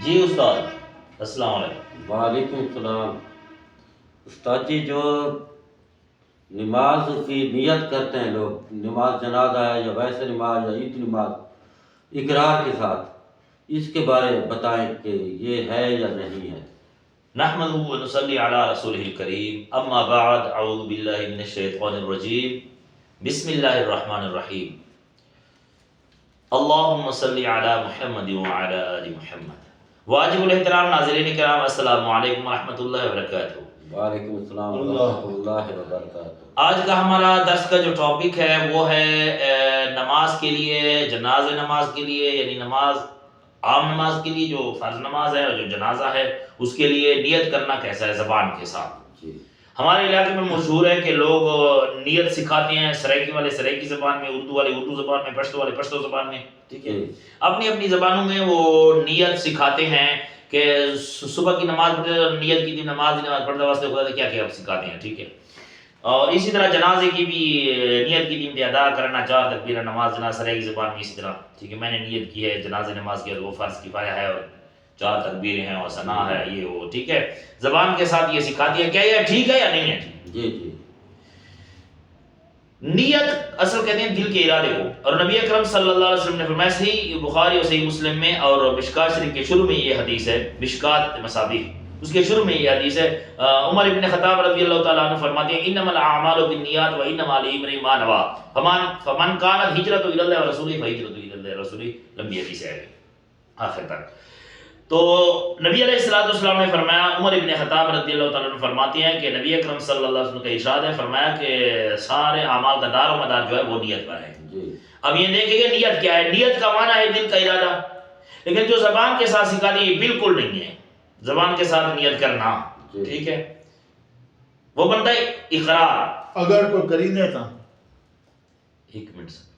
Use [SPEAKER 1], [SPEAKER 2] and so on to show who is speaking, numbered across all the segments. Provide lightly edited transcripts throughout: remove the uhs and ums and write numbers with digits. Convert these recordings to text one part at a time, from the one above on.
[SPEAKER 1] جی استاد السلام علیکم۔
[SPEAKER 2] وعلیکم السلام۔ استاد جی، جو نماز کی نیت کرتے ہیں لوگ، نماز جنازہ ہے یا ویسے نماز یا عید نماز، اقرار کے ساتھ، اس کے بارے میں بتائیں کہ یہ ہے یا نہیں ہے۔
[SPEAKER 1] نحمدہ و نصلی علی رسولہ الکریم، اما بعد، اعوذ باللہ من الشیطان الرجیم، بسم اللہ الرحمن الرحیم، اللہم صلی علی محمد وعلی آل محمد۔ واجب الاحترام ناظرین کرام، السلام علیکم ورحمۃ اللہ وبرکاتہ۔
[SPEAKER 2] وعلیکم السلام ورحمۃ اللہ وبرکاتہ۔
[SPEAKER 1] آج کا ہمارا درس کا جو ٹاپک ہے وہ ہے نماز کے لیے، جنازہ نماز کے لیے، یعنی نماز عام نماز کے لیے جو فرض نماز ہے اور جو جنازہ ہے اس کے لیے نیت کرنا کیسا ہے زبان کے ساتھ۔
[SPEAKER 2] جی،
[SPEAKER 1] ہمارے علاقے میں مشہور ہے کہ لوگ نیت سکھاتے ہیں، سرائیکی والے سرائیکی زبان میں، اردو والے اردو زبان میں، پشتو والے پشتو زبان میں، ٹھیک ہے، اپنی اپنی زبانوں میں وہ نیت سکھاتے ہیں کہ صبح کی نماز نیت کی تھی، نماز پڑھتے واسطے خدا کیا کیا سکھاتے ہیں، ٹھیک ہے۔ اور اسی طرح جنازے کی بھی نیت کی تھی، ادا کرنا چاہ تکبیر نماز جنازہ سرائیکی زبان میں اسی طرح، ٹھیک ہے، میں نے نیت کی ہے جنازہ نماز کی، وہ فرض کفایہ ہے اور 4 تکبیریں ہیں اور ثنا ہے، یہ وہ، ٹھیک ہے، زبان کے ساتھ یہ سکھاتی ہے، کیا یہ ٹھیک ہے یا نہیں ہے؟
[SPEAKER 2] جی جی۔
[SPEAKER 1] نیت اصل کہتے ہیں دل کے ارادے کو، اور نبی اکرم صلی اللہ علیہ وسلم نے فرمایا، صحیح بخاری اور صحیح مسلم میں اور مشکات شریف کے شروع میں یہ حدیث ہے، مشکات مصابیح اس کے شروع میں یہ حدیث ہے، عمر ابن خطاب رضی اللہ تعالیٰ عنہ فرماتے ہیں، انما الاعمال بالنیات وانما لامرئ ما نوى فمن كانت هجرته الى الله ورسوله فهجرته الى الله ورسوله، لمبی حدیث ہے آخر تک۔ تو نبی علیہ السلام نے فرمایا، عمر ابن خطاب رضی اللہ تعالیٰ عنہ فرماتے ہیں کہ نبی اکرم صلی اللہ علیہ وسلم کا ارشاد ہے، فرمایا کہ سارے اعمال کا دار و مدار جو ہے وہ نیت پر ہے۔ اب یہ دیکھیں گے نیت کیا ہے، نیت کا معنی ہے دل کا ارادہ، لیکن جو زبان کے ساتھ سکھا دی یہ بالکل نہیں ہے، زبان کے ساتھ نیت کرنا، ٹھیک ہے، وہ بنتا ہے اقرار۔
[SPEAKER 3] اگر کوئی کرینے تھا،
[SPEAKER 1] ایک منٹ سے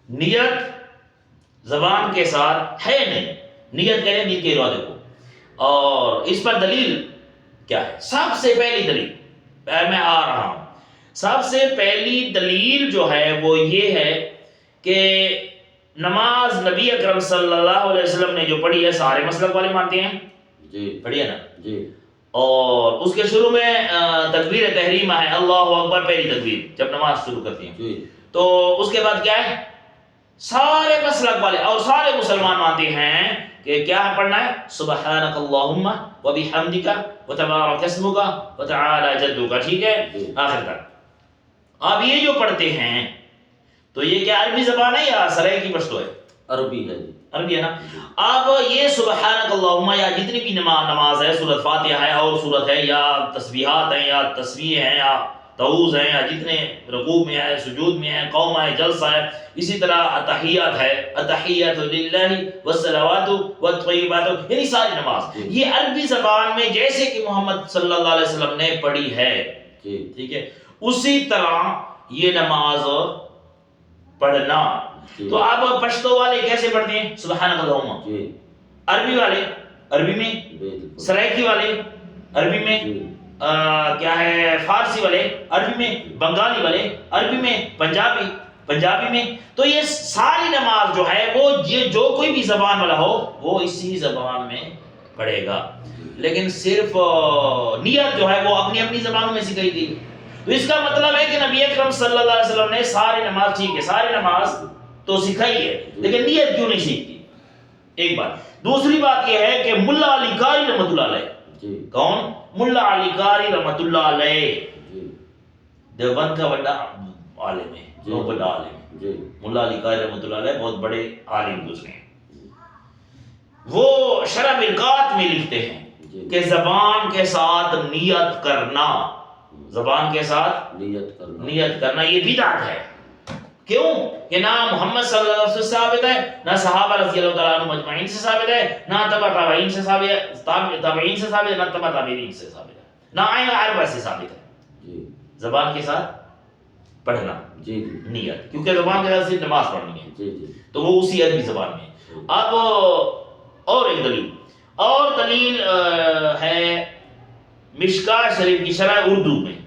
[SPEAKER 1] نیت زبان کے ساتھ ہے نہیں، نیت کریں دل کے ارادے کو، اور اس پر دلیل کیا ہے؟ سب سے پہلی دلیل، میں آ رہا ہوں، سب سے پہلی دلیل جو ہے وہ یہ ہے کہ نماز نبی اکرم صلی اللہ علیہ وسلم نے جو پڑھی ہے، سارے مسلک والے مانتے ہیں،
[SPEAKER 2] جی
[SPEAKER 1] پڑھی ہے نا
[SPEAKER 2] جی۔
[SPEAKER 1] اور اس کے شروع میں تکبیر تحریمہ ہے، اللہ اکبر، پہلی تکبیر جب نماز شروع کرتی ہیں،
[SPEAKER 2] جی
[SPEAKER 1] تو اس کے بعد کیا ہے؟ سارے مسلک والے اور سارے مسلمان مانتے ہیں کہ کیا پڑھنا ہے؟ سبحانک اللہم وبحمدک وتبارک اسمک وتعالی جدک، ٹھیک ہے، آخر تک۔ اب یہ جو پڑھتے ہیں تو یہ کیا عربی زبان ہے یا سرائیکی پشتو ہے؟
[SPEAKER 2] عربی ہے جی،
[SPEAKER 1] عربی ہے نا۔ اب یہ سبحانک اللہم یا جتنی بھی نماز ہے، سورۃ فاتحہ ہے اور سورت ہے، یا تسبیحات ہیں یا تسبیح ہیں یا تعوذ ہیں، یا جتنے رکوع میں ہے، سجود میں ہے، قوم ہے، جلسہ ہے، اسی طرح اتحیات ہے، اتحیات للہ والصلوات والطیبات، یعنی ساری نماز یہ عربی زبان میں جیسے کہ محمد صلی اللہ علیہ وسلم نے پڑھی ہے، ٹھیک ہے، اسی طرح یہ نماز پڑھنا۔ تو اب پشتو والے کیسے پڑھتے ہیں؟ سبحانک اللہم، عربی والے عربی میں، سرائیکی والے عربی میں، کیا ہے، فارسی والے عربی میں، بنگالی والے عربی میں، پنجابی میں۔ تو یہ ساری نماز جو ہے وہ جو کوئی بھی زبان والا ہو وہ اسی زبان میں پڑھے گا، لیکن صرف نیت جو ہے وہ اپنی اپنی زبانوں میں سکھائی گئی۔ تو اس کا مطلب ہے کہ نبی اکرم صلی اللہ علیہ وسلم نے ساری نماز، ٹھیک ہے، ساری نماز تو سکھائی ہے، لیکن نیت کیوں نہیں سیکھتی؟ ایک بات۔ دوسری بات یہ ہے کہ ملا علی قاری رحمۃ اللہ علیہ، کون؟ ملا علی قاری رحمۃ اللہ علیہ، دیوبند کا بڑا عالم ہے، بہت بڑا عالم ہے، ملا علی قاری رحمۃ اللہ علیہ بہت بڑے عالم گزرے ہیں۔ وہ شرح مرقات میں لکھتے ہیں کہ زبان کے ساتھ نیت کرنا، زبان کے ساتھ نیت کرنا یہ بدعت ہے۔ کیوں؟ کہ نہ محمد صلی اللہ علیہ وسلم سے ثابت ہے، نہ صحابہ رضی اللہ تعالیٰ عنہ مجمعین سے ثابت ہے، نہ تبع تابعین سے ثابت ہے، تابعین سے ثابت ہے، نہ تبع تابعین سے ثابت ہے، نہ ائمہ اربعہ سے ثابت ہے۔ زبان کے ساتھ پڑھنا نیت، کیونکہ زبان کے ساتھ صرف نماز پڑھنی ہے، تو وہ اسی عربی زبان میں۔ اب اور ایک دلیل ہے مشکات شریف کی شرح اردو میں،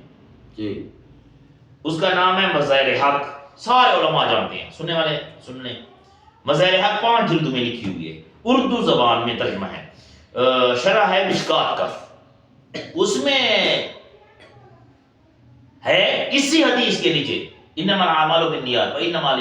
[SPEAKER 1] اس کا نام ہے مظاہر حق، سارے علماء جانتے ہیں، سننے والے سن لیں. مظاہر حق 5 جلدوں میں لکھی ہوئی ہے، اردو زبان میں ترجمہ ہے. شرح ہے مشکات کا، اس میں ہے اسی حدیث کے نیچے انما الاعمال بالنیات و انما